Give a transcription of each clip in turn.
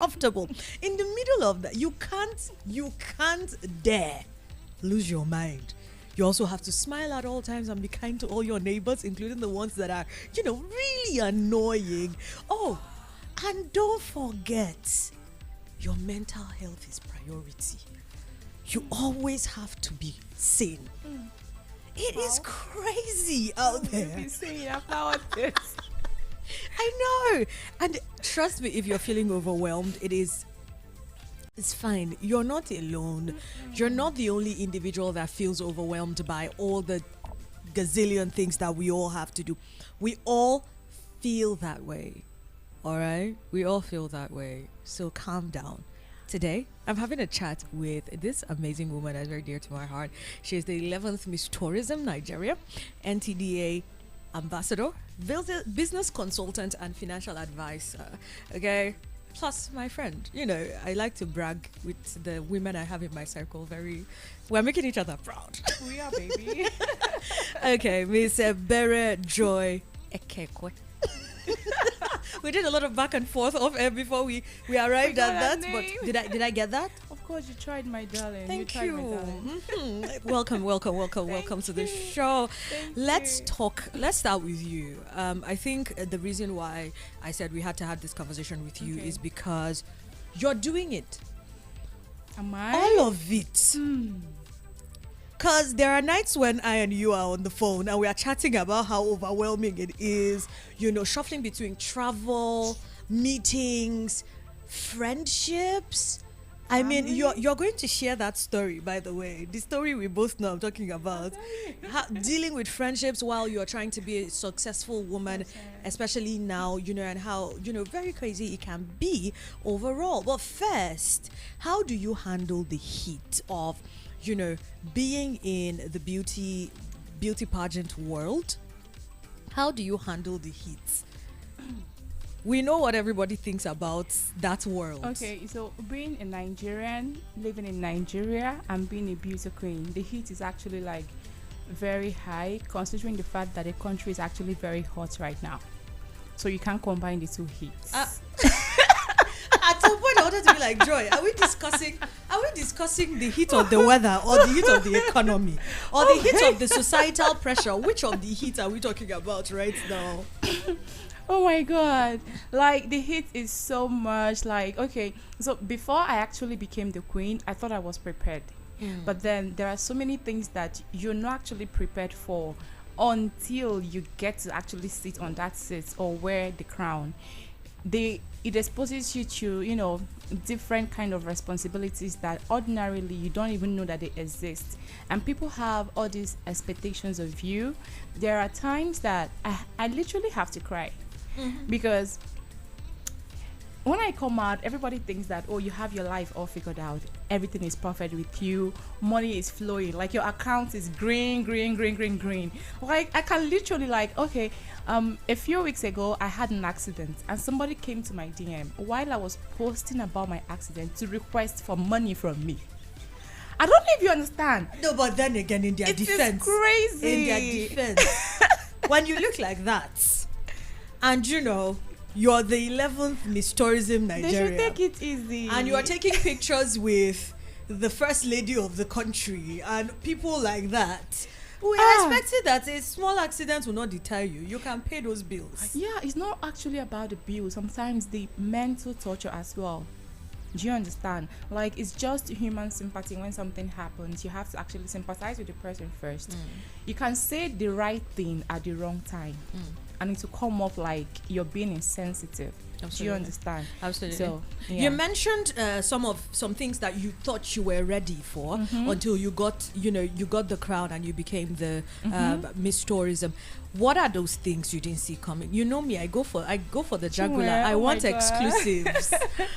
comfortable. In the middle of that, you can't dare lose your mind. You also have to smile at all times and be kind to all your neighbors, including the ones that are, really annoying. Oh, and don't forget, your mental health is priority. You always have to be sane. It is crazy out there. Be saying about this. I know. And trust me, if you're feeling overwhelmed, it's fine. You're not alone. You're not the only individual that feels overwhelmed by all the gazillion things that we all have to do. We all feel that way. All right? We all feel that way. So calm down. Today, I'm having a chat with this amazing woman that's very dear to my heart. She's the 11th Miss Tourism Nigeria, NTDA ambassador, business consultant, and financial advisor. Okay? Plus, my friend. I like to brag with the women I have in my circle. We're making each other proud. We are, baby. Okay, Miss Bere Joy Ekekwe. We did a lot of back and forth off air before we arrived at that. But did I get that? Of course, you tried, my darling. Thank you. you. Tried, my darling. Welcome to the show. Let's you. talk. Let's start with you. I think the reason why I said we had to have this conversation with you is because you're doing it. Am I? All of it. Because there are nights when I and you are on the phone and we are chatting about how overwhelming it is, shuffling between travel, meetings, friendships. I mean, you're going to share that story, by the way. The story we both know I'm talking about. Dealing with friendships while you're trying to be a successful woman, especially now, and how, very crazy it can be overall. But first, how do you handle the heat of being in the beauty pageant world? How do you handle the heat? We know what everybody thinks about that world. Okay, so being a Nigerian, living in Nigeria, and being a beauty queen, the heat is actually like very high, considering the fact that the country is actually very hot right now. So you can't combine the two heats. At some point, I wanted to be like, Joy, are we discussing the heat of the weather or the heat of the economy or the heat of the societal pressure? Which of the heat are we talking about right now? Oh my god, like the heat is so much. Like, okay, so before I actually became the queen, I thought I was prepared, but then there are so many things that you're not actually prepared for until you get to actually sit on that seat or wear the crown. It exposes you to different kind of responsibilities that ordinarily you don't even know that they exist, and people have all these expectations of you. There are times that I literally have to cry because when I come out, everybody thinks that, oh, you have your life all figured out, everything is perfect with you, money is flowing, like your account is green. Like I can literally, like, okay, a few weeks ago I had an accident and somebody came to my DM while I was posting about my accident to request for money from me. I don't know if you understand. No, but then again, in their defense, it's crazy. In their defense, when you look like that, and you're the 11th Miss Tourism Nigeria. They should take it easy. And you are taking pictures with the first lady of the country and people like that. We expected that a small accident will not deter you. You can pay those bills. Yeah, it's not actually about the bill. Sometimes the mental torture as well. Do you understand? Like, it's just human sympathy. When something happens, you have to actually sympathize with the person first. You can say the right thing at the wrong time, and it will come off like you're being insensitive. Absolutely. Do you understand? Absolutely. So, yeah. You mentioned some things that you thought you were ready for until you got the crown and you became the Miss Tourism. What are those things you didn't see coming? You know me, I go for the jugular. I want exclusives.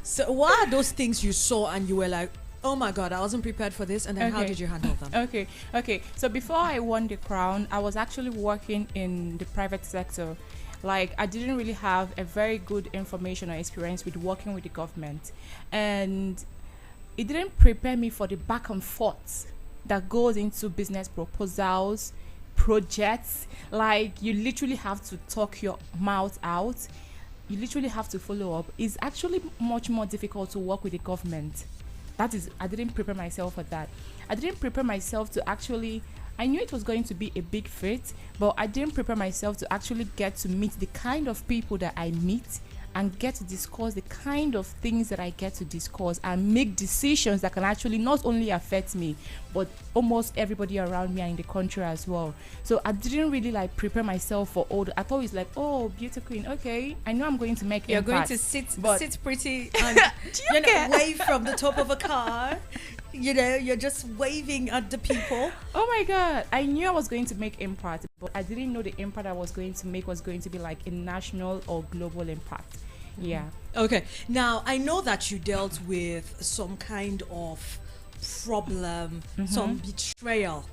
So what are those things you saw and you were like, oh my god, I wasn't prepared for this, and then how did you handle them? Okay. So before I won the crown, I was actually working in the private sector. Like, I didn't really have a very good information or experience with working with the government, and it didn't prepare me for the back and forth that goes into business proposals, projects. Like, you literally have to talk your mouth out. you literally have to follow up. It's actually much more difficult to work with the government. That is, I didn't prepare myself for that. I didn't prepare myself to actually, I knew it was going to be a big fit, but I didn't prepare myself to actually get to meet the kind of people that I meet and get to discuss the kind of things that I get to discuss and make decisions that can actually not only affect me, but almost everybody around me and in the country as well. So I didn't really like prepare myself for all I thought it's like, oh, beauty queen, okay, I know I'm going to make You're impact, going to sit but pretty and wave from the top of a car. You're just waving at the people. oh my god, I knew I was going to make impact, but I didn't know the impact I was going to make was going to be like a national or global impact. Yeah. Okay. Now, I know that you dealt with some kind of problem, some betrayal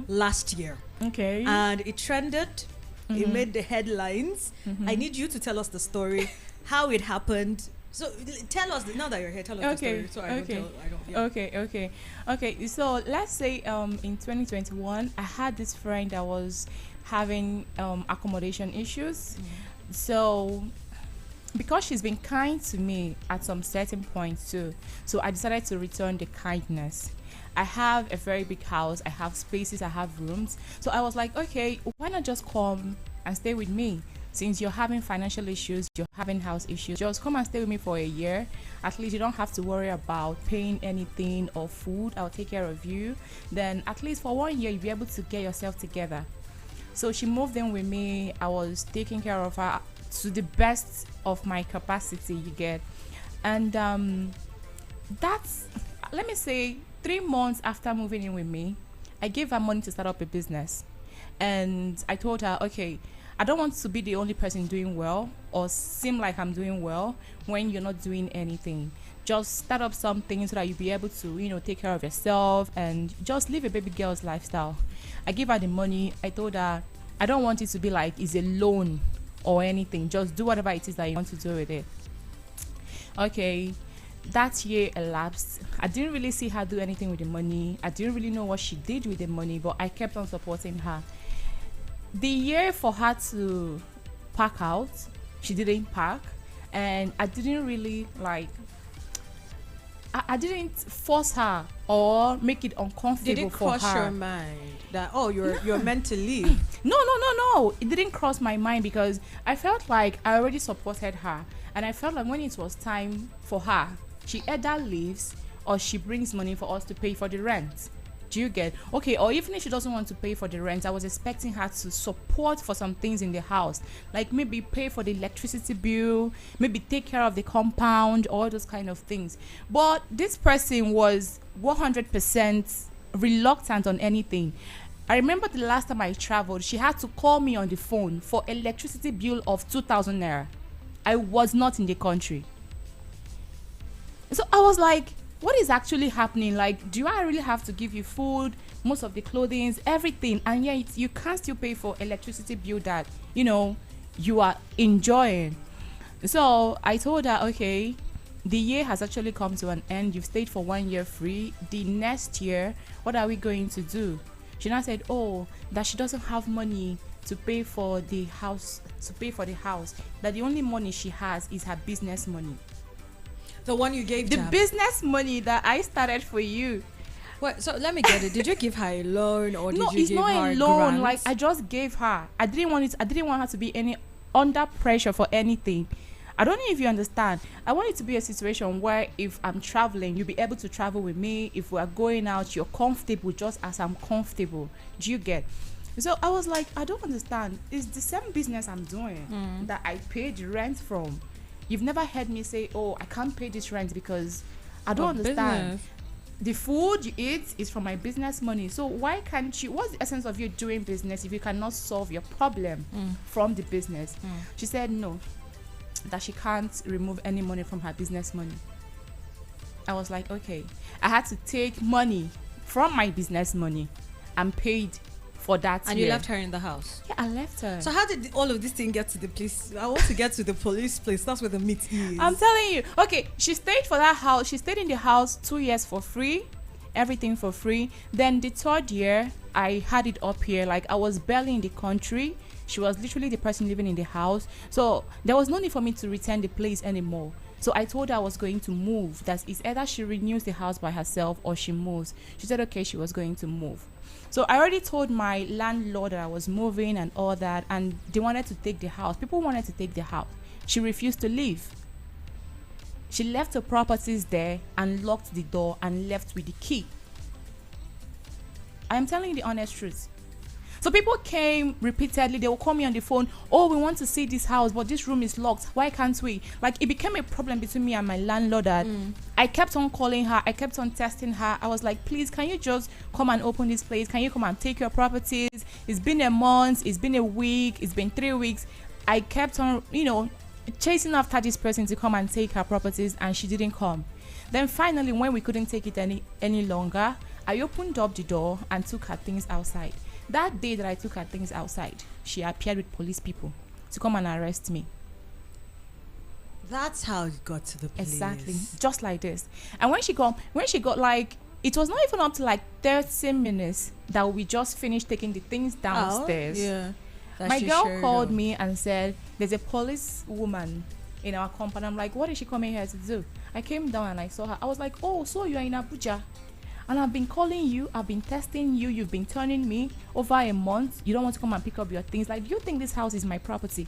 last year. Okay. And it trended. It made the headlines. I need you to tell us the story, how it happened. So tell us, now that you're here, tell us the story. So I don't. Okay. So let's say in 2021, I had this friend that was having accommodation issues. So because she's been kind to me at some certain point too, so I decided to return the kindness. I have a very big house, I have spaces, I have rooms, so I was like, okay, why not just come and stay with me? Since you're having financial issues, you're having house issues, just come and stay with me for a year. At least you don't have to worry about paying anything or food. I'll take care of you. Then at least for 1 year you'll be able to get yourself together. So she moved in with me. I was taking care of her to the best of my capacity, you get. And that's, let me say, 3 months after moving in with me, I gave her money to start up a business. And I told her, okay, I don't want to be the only person doing well or seem like I'm doing well when you're not doing anything. Just start up something so that you'll be able to, take care of yourself and just live a baby girl's lifestyle. I gave her the money. I told her, I don't want it to be like it's a loan or anything. Just do whatever it is that you want to do with it. Okay, that year elapsed. I didn't really see her do anything with the money. I didn't really know what she did with the money, but I kept on supporting her. The year for her to pack out, she didn't pack, and I didn't really I didn't force her or make it uncomfortable Did it for her. cross your mind that you're meant to leave? No, it didn't cross my mind because I felt like I already supported her, and I felt like when it was time for her, she either leaves or she brings money for us to pay for the rent. Do you get? Okay, or even if she doesn't want to pay for the rent, I was expecting her to support for some things in the house, like maybe pay for the electricity bill, maybe take care of the compound, all those kind of things. But this person was 100% reluctant on anything. I remember the last time I traveled, she had to call me on the phone for electricity bill of 2,000 naira. I was not in the country. So I was like, what is actually happening? Like, do I really have to give you food, most of the clothing, everything, and yet you can't still pay for electricity bill that you are enjoying? So I told her, okay, the year has actually come to an end. You've stayed for 1 year free. The next year, what are we going to do? She now said, that she doesn't have money to pay for the house, that the only money she has is her business money. The one you gave the to her? Business money that I started for you. Wait, so let me get it. Did you give her a loan or did you give her a grant? No, it's not a loan. Like, I just gave her. I didn't want her to be any under pressure for anything. I don't know if you understand. I want it to be a situation where if I'm traveling, you'll be able to travel with me. If we're going out, you're comfortable just as I'm comfortable. Do you get? So I was like, I don't understand. It's the same business I'm doing that I paid rent from. You've never heard me say, I can't pay this rent because I don't understand. Business. The food you eat is from my business money. So why can't you? What's the essence of you doing business if you cannot solve your problem from the business? She said no, that she can't remove any money from her business money. I was like, okay. I had to take money from my business money and paid for that. And you left her in the house? Yeah, I left her. So how did all of this thing get to the police? I want to get to the police place. That's where the meat is. I'm telling you. Okay, she stayed for that house. She stayed in the house 2 years for free. Everything for free. Then the 3rd year, I had it up here. Like, I was barely in the country. She was literally the person living in the house. So there was no need for me to return the place anymore. So I told her I was going to move. That it's either she renews the house by herself or she moves. She said, okay, she was going to move. So I already told my landlord that I was moving and all that, and they wanted to take the house. People wanted to take the house. She refused to leave. She left her properties there and locked the door and left with the key. I am telling you the honest truth. So people came repeatedly. They will call me on the phone. Oh, we want to see this house, but this room is locked. Why can't we? Like, it became a problem between me and my landlord. That I kept on calling her. I kept on testing her. I was like, please, can you just come and open this place? Can you come and take your properties? It's been a month. It's been a week. It's been 3 weeks. I kept on, chasing after this person to come and take her properties, and she didn't come. Then finally, when we couldn't take it any longer, I opened up the door and took her things outside. That day that I took her things outside, she appeared with police people to come and arrest me. That's how it got to the place. Exactly, just like this. And when she got like, it was not even up to like 30 minutes that we just finished taking the things downstairs. My girl called me and said, there's a police woman in our compound. I'm like, what is she coming here to do? I came down and I saw her. I was like, oh, so you're in Abuja? And I've been calling you, I've been testing you, you've been turning me over a month. You don't want to come and pick up your things. Like, do you think this house is my property?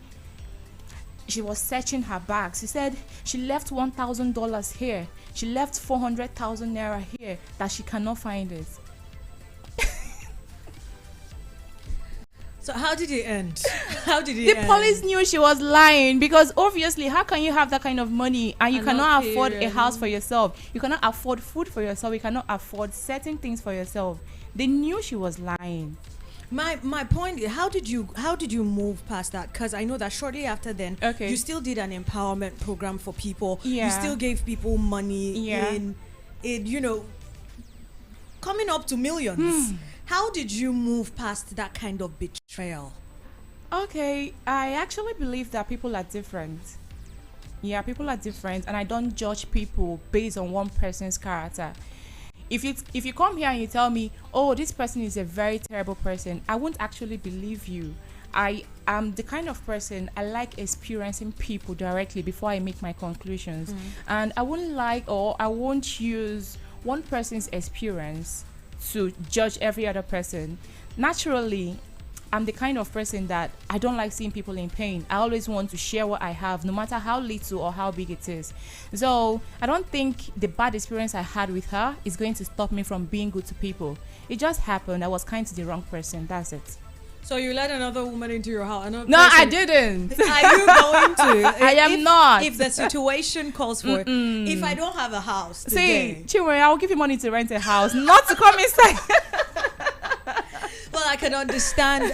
She was searching her bags. She said she left $1,000 here. She left 400,000 naira here, that she cannot find it. So how did it end? How did it The end? police knew she was lying, because obviously, how can you have that kind of money and you cannot afford a house for yourself? You cannot afford food for yourself. You cannot afford certain things for yourself. They knew she was lying. My point is, how did you move past that? Because I know that shortly after then, you still did an empowerment program for people. You still gave people money in coming up to millions. How did you move past that kind of betrayal? Okay, I actually believe that people are different. Yeah, people are different, and I don't judge people based on one person's character. If you come here and you tell me, oh, this person is a very terrible person, I won't actually believe you. I am the kind of person, I like experiencing people directly before I make my conclusions. And I won't use one person's experience to judge every other person. Naturally, I'm the kind of person that I don't like seeing people in pain. I always want to share what I have, no matter how little or how big it is. So I don't think the bad experience I had with her is going to stop me from being good to people. It just happened. I was kind to the wrong person. That's it. So you let another woman into your house? No, I didn't. Are you going to? I am not. If the situation calls for it. If I don't have a house today. See, Chinwe, I'll give you money to rent a house, not to come inside. Well, I can understand.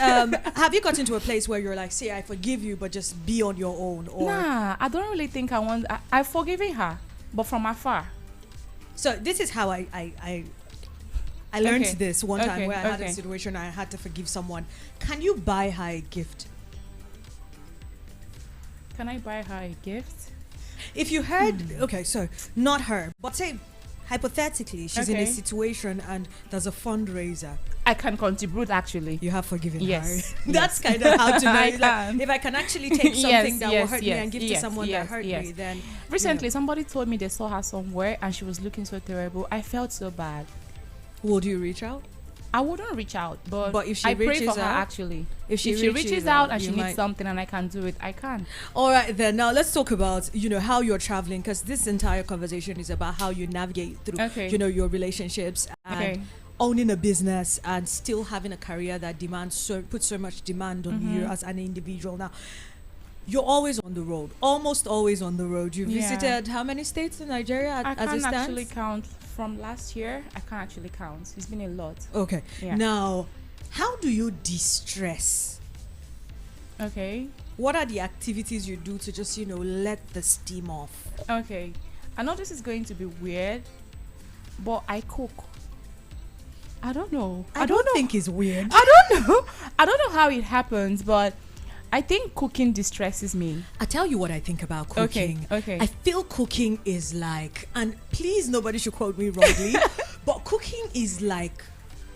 Have you gotten to a place where you're like, see, I forgive you, but just be on your own? Or Nah, I don't really think I want. I've forgiven her, but from afar. So this is how I learned this one time where I had a situation I had to forgive someone. Can you buy her a gift? Can I buy her a gift? If you heard, so not her, but say hypothetically she's in a situation and there's a fundraiser. I can contribute actually. You have forgiven Yes. her. That's kind of how to know. I can. If I can actually take something that will hurt me and give to someone that hurt me, then recently somebody told me they saw her somewhere and she was looking so terrible. I felt so bad. Would you reach out? I wouldn't reach out, but if she I pray reaches for her out, actually. If she reaches out and she needs something and I can do it, I can. All right, then now let's talk about how you're traveling, because this entire conversation is about how you navigate through your relationships and owning a business and still having a career that puts so much demand on you as an individual. Now, you're always on the road, almost always on the road. You visited how many states in Nigeria I as can't it stands? actually count. From last year, I can't actually count. It's been a lot. Okay. Yeah. Now, how do you de-stress? Okay. What are the activities you do to just, let the steam off? Okay. I know this is going to be weird, but I cook. I don't know. I don't think it's weird. I don't know. I don't know how it happens, but I think cooking distresses me. I tell you what I think about cooking. Okay. I feel cooking is like, and please nobody should quote me wrongly, but cooking is like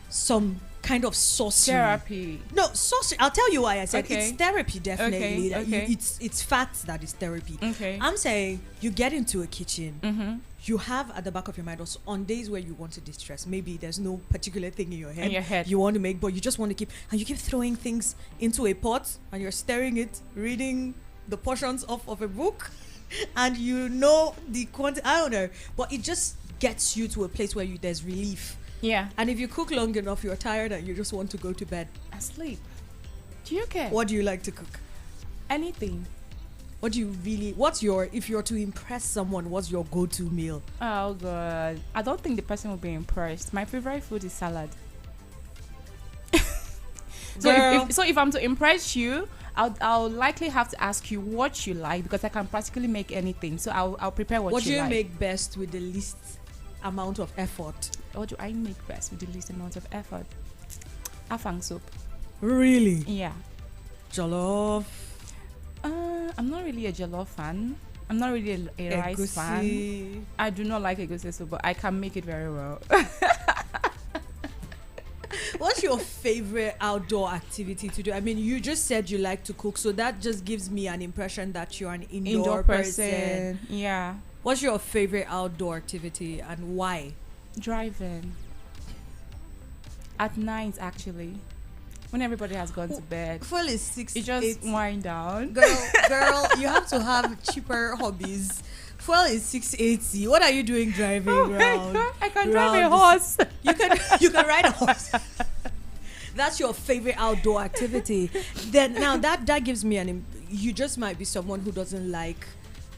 some kind of sorcery. Therapy. No, sorcery. I'll tell you why I said Okay. it's therapy, definitely. Okay, okay. It's facts that is therapy. Okay. I'm saying you get into a kitchen. Mm-hmm. You have at the back of your mind also on days where you want to distress. Maybe there's no particular thing in your head. In your head. You want to make, but you just want to you keep throwing things into a pot and you're stirring it, reading the portions of a book, and you know the quantity. I don't know, but it just gets you to a place where there's relief. Yeah. And if you cook long enough, you're tired and you just want to go to bed. Asleep. Do you care? What do you like to cook? Anything. If you're to impress someone, what's your go-to meal? Oh god. I don't think the person will be impressed. My favorite food is salad. So if I'm to impress you, I'll likely have to ask you what you like, because I can practically make anything. So I'll prepare what do you you like. make best with the least amount of effort? What do I make best with the least amount of effort? Afang soup. Really? Yeah. Jollof? I'm not really a jollof fan. I'm not really a rice fan. I do not like egusi soup, but I can make it very well. What's your favorite outdoor activity to do? I mean, you just said you like to cook, so that just gives me an impression that you're an indoor person. Yeah. What's your favorite outdoor activity and why? Driving. At night, actually. When everybody has gone to bed. Fuel is 6. You just wind down. Girl, you have to have cheaper hobbies. Fuel is 680. What are you doing driving around? I can drive a horse. You can ride a horse. That's your favorite outdoor activity. Then now that gives me you just might be someone who doesn't like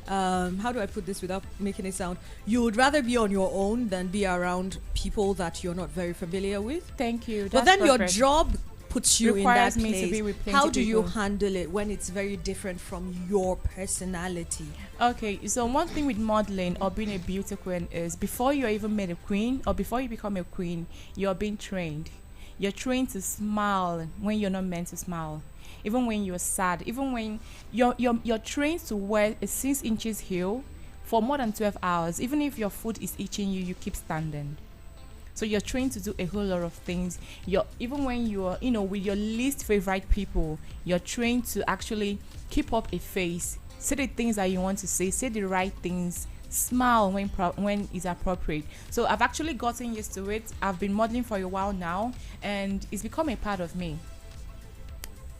how do I put this without making it sound? You would rather be on your own than be around people that you're not very familiar with. Thank you. But then your job puts you requires in that me place. to be with plenty How do you people. handle it when it's very different from your personality? Okay, so one thing with modeling or being a beauty queen is before you're even made a queen or before you become a queen, you're being trained. You're trained to smile when you're not meant to smile. Even when you're sad, even when you're trained to wear a 6 inches heel for more than 12 hours. Even if your foot is itching you keep standing. So you're trained to do a whole lot of things. Even when you're, with your least favorite people, you're trained to actually keep up a face, say the things that you want to say the right things, smile when it's appropriate. So I've actually gotten used to it. I've been modeling for a while now, and it's become a part of me.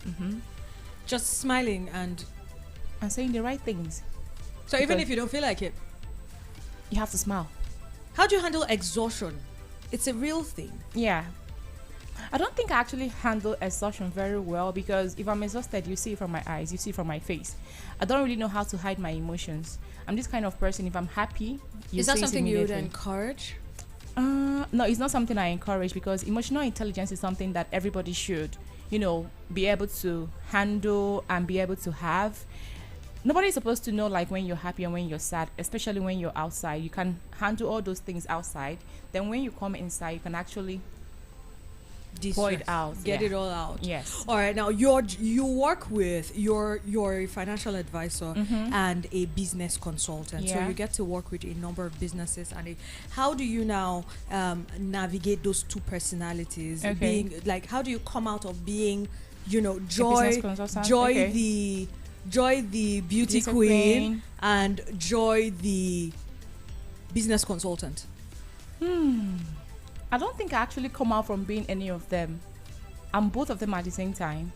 Mm-hmm. Just smiling and saying the right things. So even if you don't feel like it, you have to smile. How do you handle exhaustion? It's a real thing. Yeah. I don't think I actually handle exhaustion very well, because if I'm exhausted, you see it from my eyes, you see it from my face. I don't really know how to hide my emotions. I'm this kind of person, if I'm happy, Is that something you would encourage? No, it's not something I encourage, because emotional intelligence is something that everybody should, be able to handle and be able to have. Nobody's supposed to know like when you're happy and when you're sad, especially when you're outside. You can handle all those things outside. Then when you come inside, you can actually pour it out. Get it all out. Yes. All right. Now you work with your financial advisor and a business consultant. So Yeah. you get to work with a number of businesses. And how do you now navigate those two personalities? Okay. Being like, how do you come out of being, business Joy consultant? the beauty queen and Joy the business consultant? I don't think I actually come out from being any of them. I'm both of them at the same time,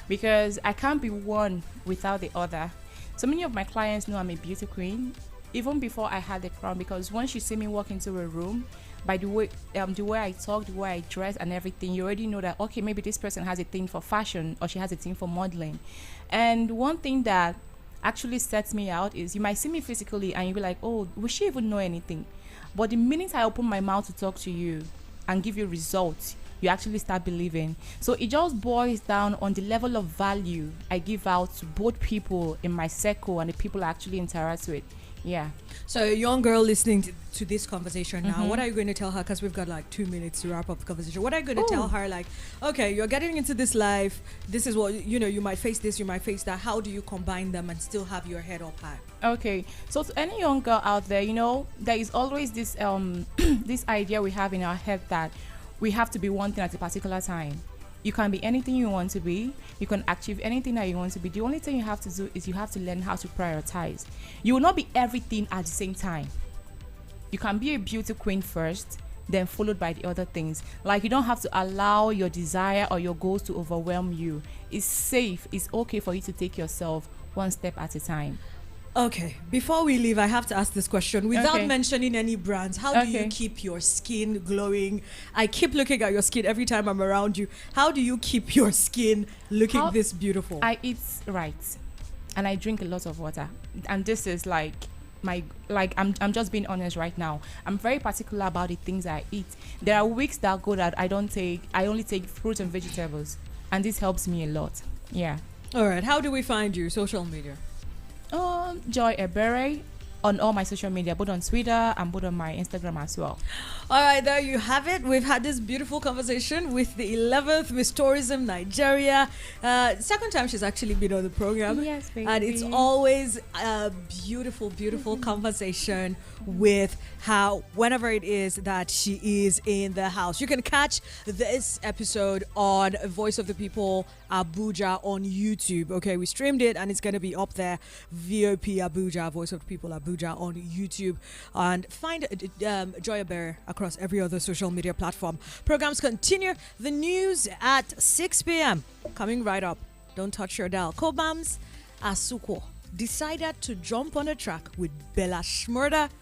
because I can't be one without the other. So many of my clients know I'm a beauty queen even before I had the crown, because once you see me walk into a room, by the way I talk, the way I dress and everything, you already know that, okay, maybe this person has a thing for fashion or she has a thing for modeling. And one thing that actually sets me out is you might see me physically and you'll be like, oh, will she even know anything? But the minute I open my mouth to talk to you and give you results, you actually start believing. So it just boils down on the level of value I give out to both people in my circle and the people I actually interact with. Yeah. So a young girl listening to this conversation now, what are you going to tell her? Because we've got like 2 minutes to wrap up the conversation. What are you going to tell her? Like, okay, you're getting into this life. This is what, you might face this, you might face that. How do you combine them and still have your head up high? Okay, so to any young girl out there, there is always this this idea we have in our head that we have to be one thing at a particular time. You can be anything you want to be. You can achieve anything that you want to be. The only thing you have to do is you have to learn how to prioritize. You will not be everything at the same time. You can be a beauty queen first, then followed by the other things. Like, you don't have to allow your desire or your goals to overwhelm you. It's safe. It's okay for you to take yourself one step at a time. Okay, before we leave, I have to ask this question without Okay. mentioning any brands. How do you Okay. keep your skin glowing? I keep looking at your skin every time I'm around you. How do you keep your skin looking How- this beautiful? I eat right, and I drink a lot of water. And this is like I'm just being honest right now. I'm very particular about the things I eat. There are weeks that go that I only take fruit and vegetables, and this helps me a lot. Yeah. All right, how do we find you? Social media. Joy Ebere on all my social media, both on Twitter and both on my Instagram as well. All right, there you have it. We've had this beautiful conversation with the 11th Miss Tourism Nigeria. Second time she's actually been on the program. Yes, baby. And it's always a beautiful, beautiful conversation with how, whenever it is that she is in the house. You can catch this episode on Voice of the People Abuja on YouTube. Okay, we streamed it and it's going to be up there. VOP Abuja, Voice of the People Abuja on YouTube. And find Joya Bear across every other social media platform. Programs continue. The news at 6 p.m. coming right up. Don't touch your dial. Kobams Asuko decided to jump on a track with Bella Shmurda